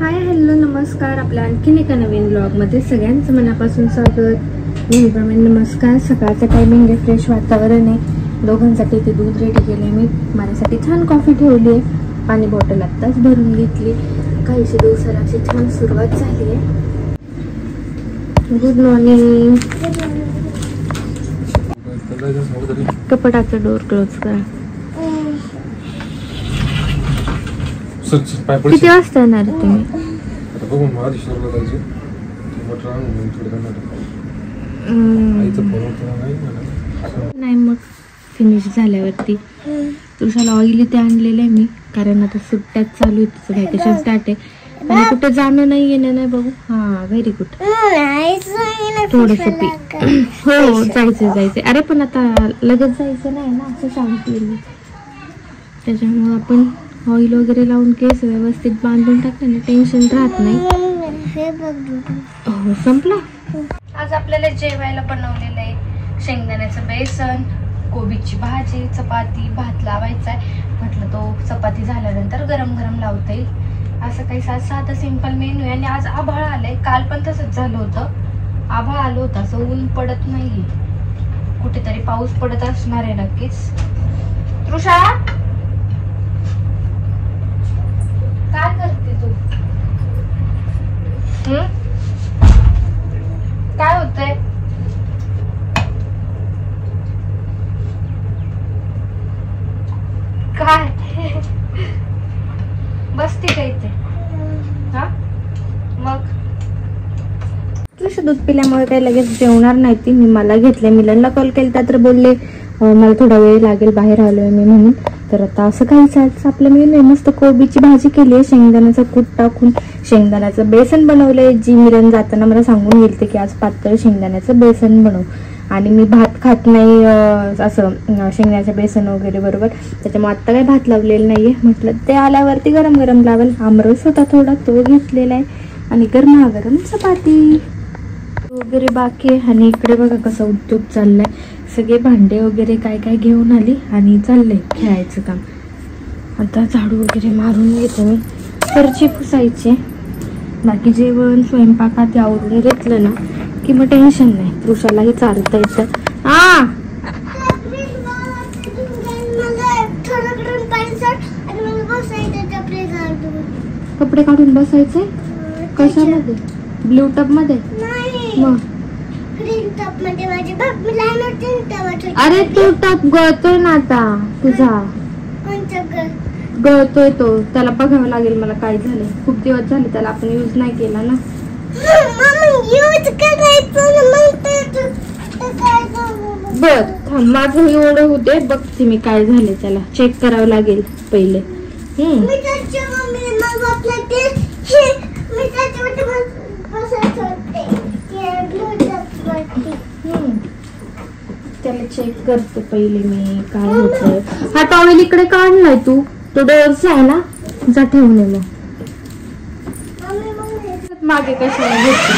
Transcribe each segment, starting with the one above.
Hi hello नमस्कार, आपल्या आणखीन एका नवीन ब्लॉगमध्ये सगळ्यांचं मनापासून स्वागत. नेहमीप्रमाणे नमस्कार. सकाळचं टायमिंग आहे, फ्रेश वातावरण आहे. दोघांसाठी ते दूध रेडी केले मी, माझ्यासाठी छान कॉफी ठेवली आहे, पाणी बॉटल आत्ताच भरून घेतली. काहीशी दिवसाला अशी छान सुरुवात झाली आहे. Good morning. कपाटाचा डोर क्लोज करा. किती वाजता येणार तुम्ही? नाही मग फिनिश झाल्यावरती तुळशाला ऑइली ते आणलेलं आहे मी, कारण आता सुट्ट्यात चालू आहे, तिचं व्हॅकेशन स्टार्ट आहे आणि कुठे जाणं नाही येणं नाही बघू. हा व्हेरी गुड. थोडस हो जायचंय. अरे पण आता लगेच जायचं नाही ना असं सांगते मी, त्याच्यामुळे आपण ऑइल वगैरे लावून केस व्यवस्थित बांधून टाकल्याने टेन्शन राहत नाही. हो संपला. आज आपल्याला जेवायला बनवलेलं आहे शेंगदाण्याचं बेसन, कोबीची भाजी, चपाती, भात लावायचा आहे. म्हटलं तो चपाती झाल्यानंतर गरम गरम लावता येईल, असं काही साधा सिंपल मेन्यू आहे. आणि आज आभाळ आलंय, काल पण तसंच झालं होतं, आभाळ आलं होतं, असं ऊन पडत नाहीये. कुठेतरी पाऊस पडत असणार आहे नक्कीच. तृषा काय करते तू? काय होतंय? काय बसते का इथे? हा मग तुझं दूध पिल्यामुळे काही लगेच जेवणार नाही ती. मी मला घेतले, मिलनला कॉल केला तर बोलले मला थोडा वेळ लागेल, बाहेर आलोय मी म्हणून. तर आता असं काहीच आपलं मी मस्त कोबीची भाजी केली आहे, शेंगदाण्याचं कूट टाकून शेंगदाण्याचं बेसन बनवलंय. जी मिलन जाताना मला सांगून गेलते की आज पातळ शेंगदाण्याचं बेसन बनव, आणि मी भात खात नाही असं शेंगदाण्याचं बेसन वगैरे बरोबर, त्याच्यामुळे आत्ता काही भात लावलेलं नाहीये. म्हटलं ते आल्यावरती गरम गरम लावेल. आमरस होता थोडा, तो घेतलेला आहे, आणि गरमागरम चपाती वगैरे बाकी आहे. आणि इकडे बघा कसा उद्योग चाललाय, सगळे भांडे वगैरे काय काय घेऊन आली आणि चाललंय खेळायचं काम. आता झाडू वगैरे मारून घेते मी, फरची पुसायची. बाकी जेवण स्वयंपाकात आवरून घेतलं ना की मग टेन्शन नाही, पुरुषालाही चालता येतं. कपडे काढून बसायचे कशामध्ये? ब्ल्यू टब मध्ये? मग अरे तो टप गळतोय ना आता तुझा, गळतोय तो, त्याला बघावं लागेल मला काय झालंय. खूप दिवस झाले त्याला आपण यूज नाही केला ना. बर थांब, माझं एवढं होते बघते मी काय झालंय, त्याला चेक करावं लागेल पहिले. त्याला चेक करते पहिले मी काय होतंय. हा टॉवेल इकडे काढलाय तू, तो डोअरचा आहे ना, जा ठेवून ये. मग मागे कशाला घेते?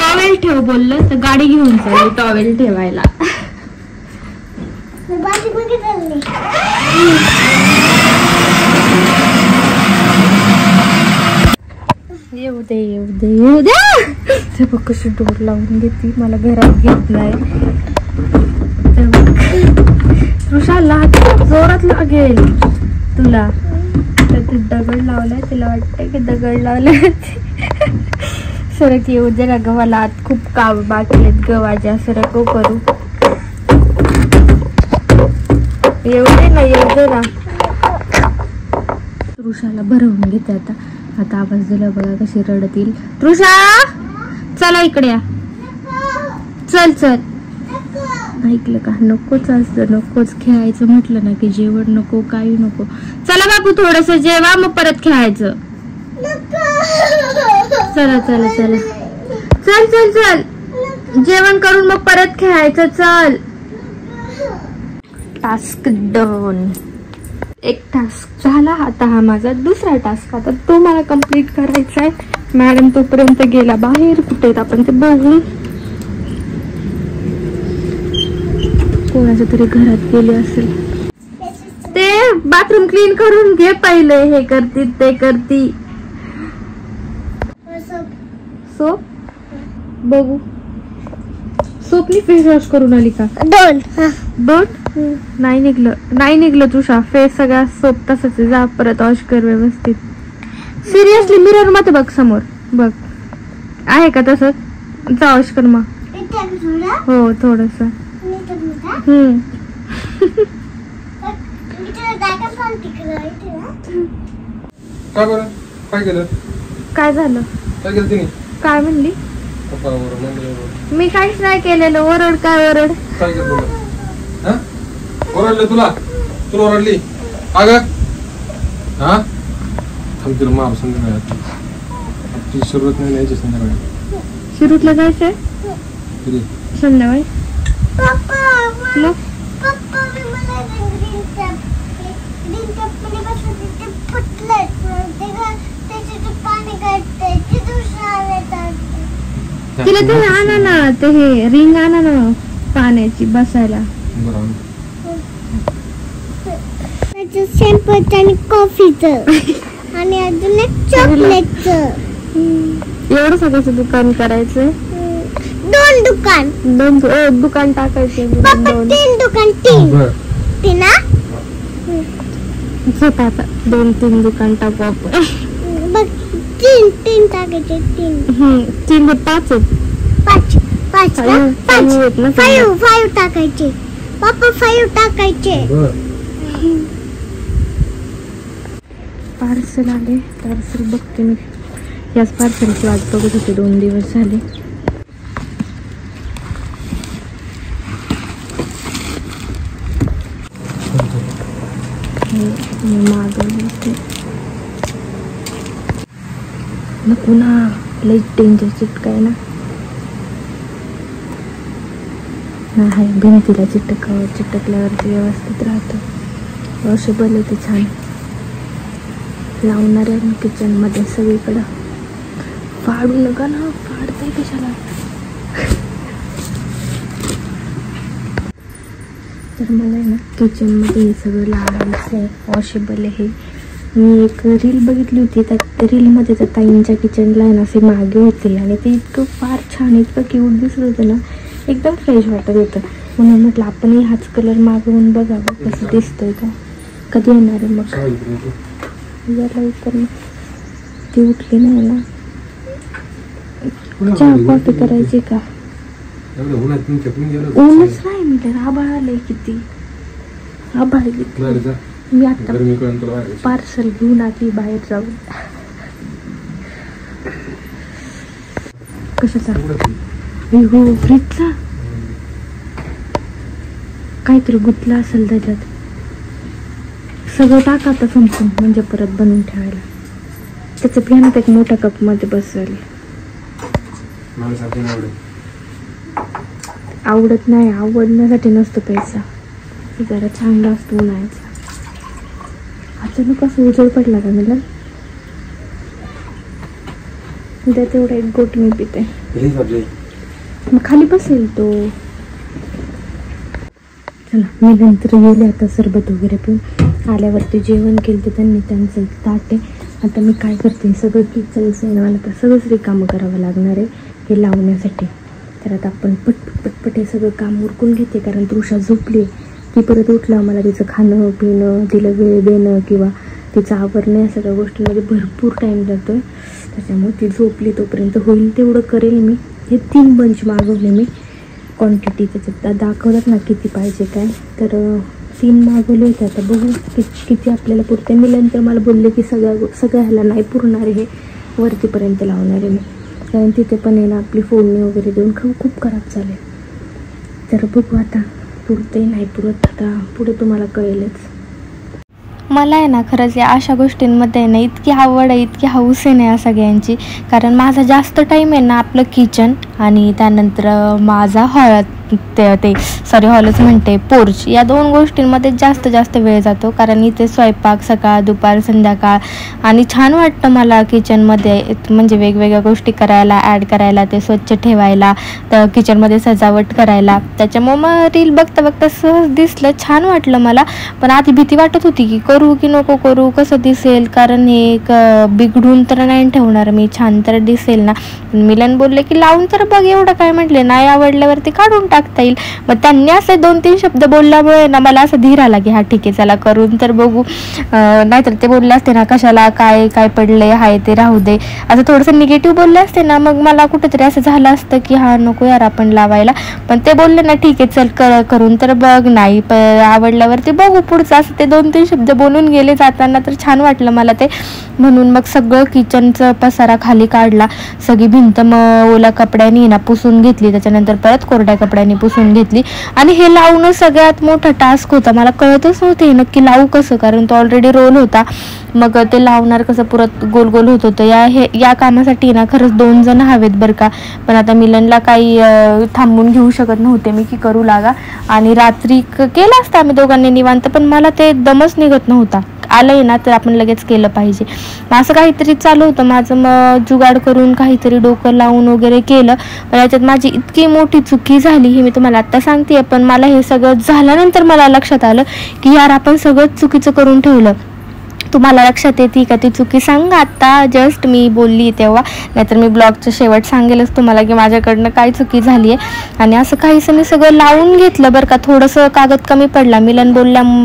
टॉवेल ठेव बोललं तर गाडी घेऊन चालली टॉवेल ठेवायला. येऊ दे बघ कशी डोर लावून घेते, मला घरात घेत नाही. तृषाला जोरात लागेल तुला, तर ते दगड लावलाय, तिला वाटतंय की दगड लावलाय. सरक येऊ दे ना ग, मला आत खूप काम बाकी आहेत ग माझ्या, सरक करू. येऊ दे ना. तृषाला भरवून घेते आता. आता आवाज दिला बघा कशी रडतील. तृषा चला इकडे या, चल. ऐकलं का? नकोच असतं, नकोच खेळायचं म्हटलं ना की जेवण नको, काही नको. चला बापू थोडस जेवा मग परत खेळायचं. चला चल जेवण करून मग परत खेळायचं. चल. Task done. एक टास्क झाला, आता हा माझा दुसरा टास्क, आता तो मला कंप्लीट करायचा आहे. मॅडम तोपर्यंत गेला बाहेर, कुठे आपण ते बघू. कोणाच्या तरी घरात गेले असेल. ते बाथरूम क्लीन करून घे पहिले, हे करती ते करती. सोप बघू. सोपनी फेस वॉश करून आली का? 2 नाही निघलं तुझा फेस सगळा सोप तसंच आहे. जा परत वॉश कर व्यवस्थित. सिरियसली मिरर मध्ये बघ समोर बघ आहे का तसंच. जा वॉश कर मग. हो थोडस. काय झालं? काय म्हणली? मी काहीच नाही केलेलं. ओरड काय ओरड? ओरडले तुला ओरडली अग हा थांब तिला मार. संध्याकाळी सुरुवात नाही यायची. संध्याकाळी शिरूरला जायचंय संध्याकाळी. मग तिला ते आणा ना ते हे रिंग आणा ना पाण्याची बसायला. शॅम्पूचं आणि कॉफीचं आणि अजून एक चॉकलेटचं. एवढं सगळ्याचं दुकान करायचंय. 2 दुकान. 2 दुकान टाकायचे. 3 दुकान. 3 ना आता 2-3 दुकान टाकू आपण. बघ 3 टाकायचे. 3 5 5 टाकायचे. पप्पा 5 टाकायचे. पार्सल आले. पार्सल बघते मी. याच पार्सलची वाट बघत होते 2 दिवस झाले. मागवले नको ना. लई डेंजर चिटकाय ना. नाही भिंतीला चिटकल्यावरती व्यवस्थित राहतं. वॉशेबल आहे ते छान. लावणार आहे मी किचन मध्ये सगळीकडं. फाडू नका ना. फाडताय कशाला? तर मला आहे ना किचन मध्ये हे सगळं लावायचं आहे. वॉशेबल आहे. मी एक रील बघितली होती. त्या रीलमध्ये त्या ताईंच्या किचनला आहे ना असे मागे होते आणि ते इतकं फार छान इतकं क्यूट दिसत होतं ना. एकदम फ्रेश वाटत होतं. म्हणून म्हटलं आपणही हाच कलर मागवून बघावं कसं दिसतोय का. कधी येणार आहे मग? लवकर ती उठली नाही ना. चहा कॉफी करायची का? ऊनच नाही मी तर. आभाळ आलंय किती. आभाळ किती. मी आता पार्सल घेऊन आली बाहेर जाऊन. कशाचा? हो फ्रीजचा. काहीतरी गुतला असेल त्याच्यात. सगळं टाका आता संपून म्हणजे परत बनवून ठेवायला. त्याचं पिण्यात एक मोठ्या कप मध्ये बसेल. आवडत नाही. आवडण्यासाठी नसतो पैसा. जरा चांगला असतो उन्हाळ्याचा. अचानक कसं उजळ पडला का मला. उद्या तेवढा एक गोट मी पिते. मग खाली बसेल तो. चला मी नंतर गेले आता सरबत वगैरे पिऊन. आल्यावरती जेवण केलं तर त्यांनी त्यांचं ताट आहे. आता मी काय करते सगळं किचनचं आहे ना मला तर सगळंच रिकामं करावं लागणार आहे हे लावण्यासाठी. तर आता आपण पटपट हे सगळं काम उरकून घेते. कारण तृषा झोपली. ती परत उठलं मला तिचं खाणं पिणं तिला वेळ देणं किंवा तिचं आवरणं या सगळ्या गोष्टींमध्ये भरपूर टाईम जातो आहे. त्याच्यामुळे ती झोपली तोपर्यंत होईल तेवढं करेल मी. हे 3 बंच मागवले मी. क्वांटिटी त्याच्यात दाखवतात ना किती पाहिजे काय. तर 3 मागवले होते. आता बघू किती आपल्याला पुरते. मी नंतर मला बोलले की सगळ्या ह्याला नाही पुरणार हे वरतीपर्यंत लावणार आहे मी. कारण तिथे पण आहे ना आपली फोडणी वगैरे देऊन खूप खराब झाले. तर बघू आता पुरते नाही पुरत. आता पुढे तुम्हाला कळेलच. मला आहे ना खरंच या अशा गोष्टींमध्ये आहे ना इतकी आवड आहे इतकी हौस आहे ना या सगळ्यांची. कारण माझा जास्त टाईम आहे ना आपलं किचन आणि त्यानंतर माझा हॉल ते सॉरी हॉलच म्हणते पोर्च, या 2 गोष्टींमध्ये जास्त वेळ जातो. कारण इथे स्वयंपाक सकाळ दुपार संध्याकाळ, आणि छान वाटतं मला किचनमध्ये, म्हणजे वेगवेगळ्या गोष्टी करायला, ॲड करायला, ते स्वच्छ ठेवायला, तर किचनमध्ये सजावट करायला. त्याच्यामुळे मग रील बघता सहज दिसलं, छान वाटलं मला. पण आधी भीती वाटत होती की करू की नको करू, कसं दिसेल, कारण हे बिघडून तर नाही ठेवणार मी, छान तर दिसेल ना. मिलन बोलले की लावून तर बघ, एवढं काय म्हटले, नाही आवडल्यावरती काढून टाकता येईल. मग त्यांनी असे 2-3 शब्द बोलल्यामुळे ना मला असं धीर आला की हा ठीक आहे, चला करून तर बघू. नाहीतर ते बोलले असते ना कशाला, काय काय पडले, हाय ते राहू दे, असं थोडंसं निगेटिव्ह बोलले असते ना, मग मला कुठेतरी असं झालं असतं की हा नको यार आपण लावायला. पण ते बोलले ना ठीक आहे चल करून तर बघ, नाही आवडल्यावरती बघू पुढचं, असं ते 2-3 शब्द बोलून गेले जाताना, तर छान वाटलं मला ते. म्हणून मग सगळं किचनचं पसारा खाली काढला, सगळी भिंत मग ओला कपड्याने ना पुसून घेतली, त्याच्यानंतर परत कोरड्या कपड्याने पुसून घेतली. आणि हे लावणं सगळ्यात मोठा टास्क होता, मला कळतच नव्हते हे नक्की लावू कसं, कारण तो ऑलरेडी रोल होता, मग ते लावणार कसं, पुरत गोल होत होतं. या कामासाठी ना खरंच 2 जण हवेत बरं का. पण आता मिलनला काही थांबून घेऊ शकत नव्हते मी की करू लागा, आणि रात्री केलं असतं आम्ही दोघांनी निवांत, पण मला ते दमच निघत नव्हता. आलंय ना तर आपण लगेच केलं पाहिजे. मग असं काहीतरी चालू होतं माझं, मग जुगाड करून काहीतरी डोकं लावून वगैरे केलं. पण याच्यात माझी इतकी मोठी चुकी झाली ही मी तुम्हाला आत्ता सांगते. पण मला हे सगळं झाल्यानंतर मला लक्षात आलं की यार आपण सगळं चुकीचं करून ठेवलं. तुम्हाला लक्षात येते का ती चुकी, सांगा आता, जस्ट मी बोलली तेव्हा, नाहीतर मी ब्लॉगचं शेवट सांगेलच तुम्हाला की माझ्याकडनं काय चुकी झाली आहे. आणि असं काहीसं मी सगळं लावून घेतलं बरं का. थोडंसं कागद कमी पडला, मिलन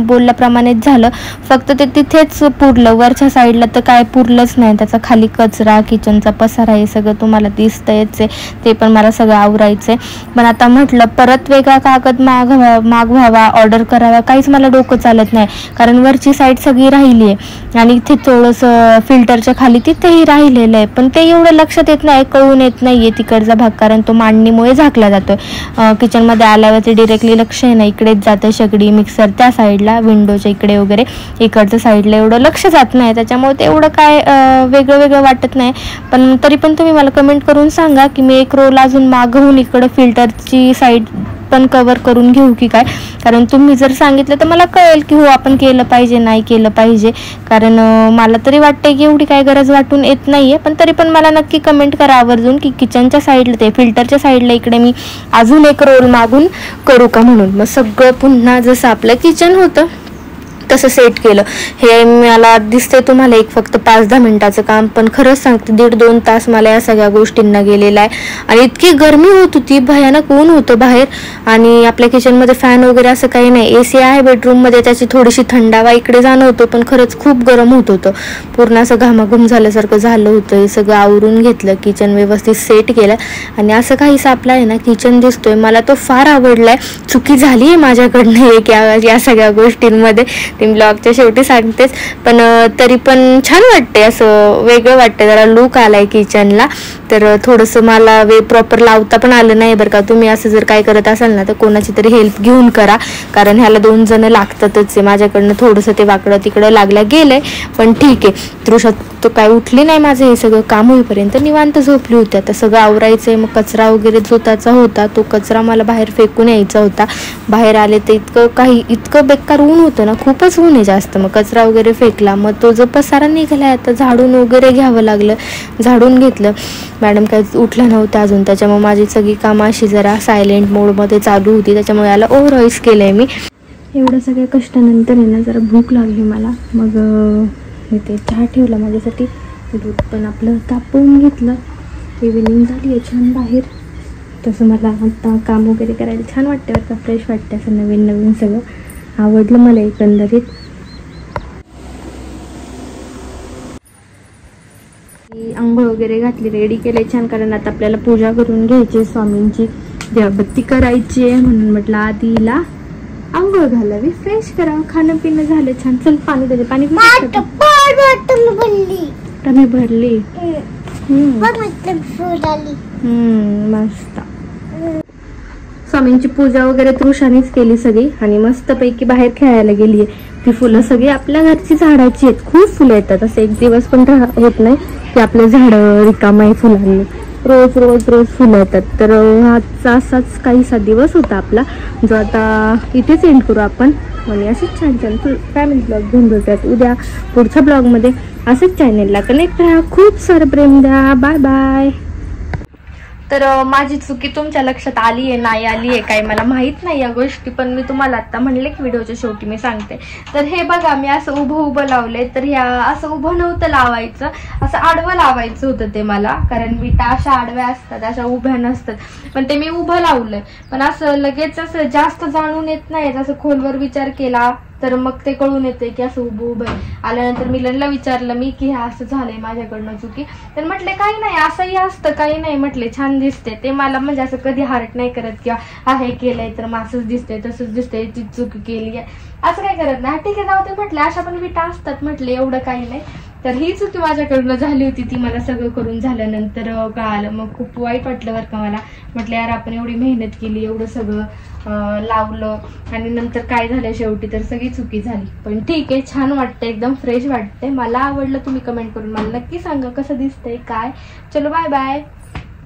बोलल्याप्रमाणेच झालं, फक्त ते तिथेच पुरलं, वरच्या साईडला तर काय पुरलंच नाही. त्याचा खाली कचरा, किचनचा पसारा, हे सगळं तुम्हाला दिसतंयच आहे, ते पण मला सगळं आवरायचं आहे. पण आता म्हटलं परत वेगळा कागद मागवावा, ऑर्डर करावा, काहीच मला डोकं चालत नाही, कारण वरची साईड सगळी राहिली आहे आणि इथे थोडंसं फिल्टरच्या खाली तिथेही राहिलेलं आहे. पण ते एवढं लक्षात येत नाही, कळून येत नाहीये तिकडचा भाग, कारण तो मांडणीमुळे झाकला जातोय. किचनमध्ये आल्यावर ते डिरेक्टली लक्ष आहे ना, इकडेच जातं शेगडी, मिक्सर त्या साईडला, विंडोच्या इकडे वगैरे, इकडच्या साईडला एवढं लक्ष जात नाही, त्याच्यामुळे ते एवढं काय वेगळं वाटत नाही. पण तरी पण तुम्ही मला कमेंट करून सांगा की मी एक रोल अजून मागवून इकडं फिल्टरची साईड पण कव्हर करून घेऊ की काय, कारण तुम्ही जर सांगितलं तर मला कळेल की हो आपण केलं पाहिजे, नाही केलं पाहिजे. कारण मला तरी वाटतंय की एवढी काय गरज वाटून येत नाहीये. पण तरी पण मला नक्की कमेंट करा आवर्जून की किचनच्या साईडला, ते फिल्टरच्या साईडला इकडे मी अजून एक रोल मागून करू का म्हणून. मग सगळं पुन्हा जसं आपलं किचन होतं तसं सेट केलं. हे मला दिसते तुम्हाला एक फक्त 5-10 मिनिटाचं काम, पण खरंच सांगते 1.5-2 तास मला या सगळ्या गोष्टींना गेलेला आहे. आणि इतकी गरमी होत होती, भयानक ऊन होतं बाहेर, आणि आपल्या किचनमध्ये फॅन वगैरे असं काही नाही, AC आहे बेडरूममध्ये, त्याची थोडीशी थंडावा इकडे जाणवतो, पण खरंच खूप गरम होत होतं, पूर्ण असं घामाघूम झाल्यासारखं झालं होतं. हे सगळं आवरून घेतलं, किचन व्यवस्थित सेट केलं, आणि असं काहीसं आपला आहे ना किचन दिसतोय. मला तो फार आवडलाय. चुकी झाली आहे माझ्याकडनं एक या सगळ्या गोष्टींमध्ये, ते ब्लॉगच्या शेवटी सांगतेच, पण तरी पण छान वाटते, असं वेगळं वाटतं, जरा लुक आलाय किचनला. तर थोडंसं मला प्रॉपर लावता पण आलं नाही बरं का. तुम्ही असं जर काय करत असाल ना तर कोणाची तरी हेल्प घेऊन करा, कारण ह्याला 2 जण लागतातच आहे. माझ्याकडनं थोडंसं ते वाकडं तिकडं लागलं गेलंय, पण ठीक आहे. तृषा तो काय उठली नाही, माझं हे सगळं काम होईपर्यंत निवांत झोपली होती. आता सगळं आवरायचंय. मग कचरा वगैरे जो त्याचा होता तो कचरा मला बाहेर फेकून यायचा होता. बाहेर आले तर इतकं बेकार ऊन होतं ना, खूपच ऊन आहे जास्त. मग कचरा वगैरे फेकला, मग तो जो पसारा निघालाय आता झाडून वगैरे घ्यावं लागलं, झाडून घेतलं. मॅडम काय उठल्या नव्हत्या अजून, त्याच्यामुळे माझी सगळी कामं अशी जरा सायलेंट मोडमध्ये चालू होती, त्याच्यामुळे याला ओव्हर व्हॉइस केलंय मी. एवढ्या सगळ्या कष्टानंतर आहे ना जरा भूक लागली मला. मग इथे चहा ठेवला माझ्यासाठी, दूध पण आपलं तापवून घेतलं. इव्हिनिंग झाली आहे छान बाहेर. तसं मला आता काम वगैरे करायला छान वाटतं बरं का, फ्रेश वाटतं, असं नवीन सगळं आवडलं मला एकंदरीत. आंघोळ वगैरे घातली, रेडी केले छान, कारण आता आपल्याला पूजा करून घ्यायची, स्वामींची देवबत्ती करायची आहे. म्हणून म्हटलं आधी हिला आंघोळ घालावी, फ्रेश करावं, खाणं पिणं झालं छान. चल पाणी दे, पाणी भरली मस्त. स्वामींची पूजा वगैरे तृषानीच केली सगळी, आणि मस्तपैकी बाहेर खेळायला गेली. ती फुलं सगळी आपल्या घरची झाडाची आहेत, खूप फुलं येतात, असं एक दिवस पण होत नाही की आपलं झाड रिकामं आहे फुलांनी, रोज रोज रोज फुलं येतात. तर आजचा असाच काहीसा दिवस होता आपला, जो आता इथेच एंड करू आपण. आणि असेच छान छान फॅमिली ब्लॉग घेऊन भेटूयात उद्या पुढच्या ब्लॉगमध्ये. असंच चॅनेलला कनेक्ट राहा, खूप सारं प्रेम द्या. Bye bye. तर माझी चुकी तुमच्या लक्षात आली आहे नाही आली आहे काय मला माहित नाही या गोष्टी, पण मी तुम्हाला आता म्हणले की व्हिडिओच्या शेवटी मी सांगते. तर हे बघा मी असं उभं लावले, तर ह्या असं उभं नव्हतं लावायचं, असं आडवं लावायचं होतं ते मला, कारण विटा अशा आडव्या असतात अशा उभ्या नसतात. पण ते मी उभं लावलंय, पण असं लगेच असं जास्त जाणून येत नाही. असं खोलवर विचार केला तर मग ते कळून येते की असं उभं आल्यानंतर मिलनला विचारलं मी की हा असं झालंय माझ्याकडनं चुकी. तर म्हटले काही नाही असंही असतं, काही नाही म्हटले छान दिसते. ते मला म्हणजे असं कधी हार्ट नाही करत किंवा हा हे केलंय तर मग असंच दिसतंय तसंच दिसतंय ती चुकी केली आहे असं काही करत नाही. ठीक आहे जाऊ ते म्हटले, अशा पण विटा असतात म्हटले, एवढं काही नाही. तर ही चुकी माझ्याकडनं झाली होती, ती मला सगळं करून झाल्यानंतर कळालं. मग खूप वाईट वाटलं बरं का मला. म्हटलं यार आपण एवढी मेहनत केली, एवढं सगळं लावलं आणि नंतर काय झालं शेवटी, तर सगळी चुकी झाली. पण ठीक आहे, छान वाटतंय, एकदम फ्रेश वाटतंय. मला आवडलं, तुम्ही कमेंट करून मला नक्की सांगा कसं दिसतंय काय. चलो बाय बाय.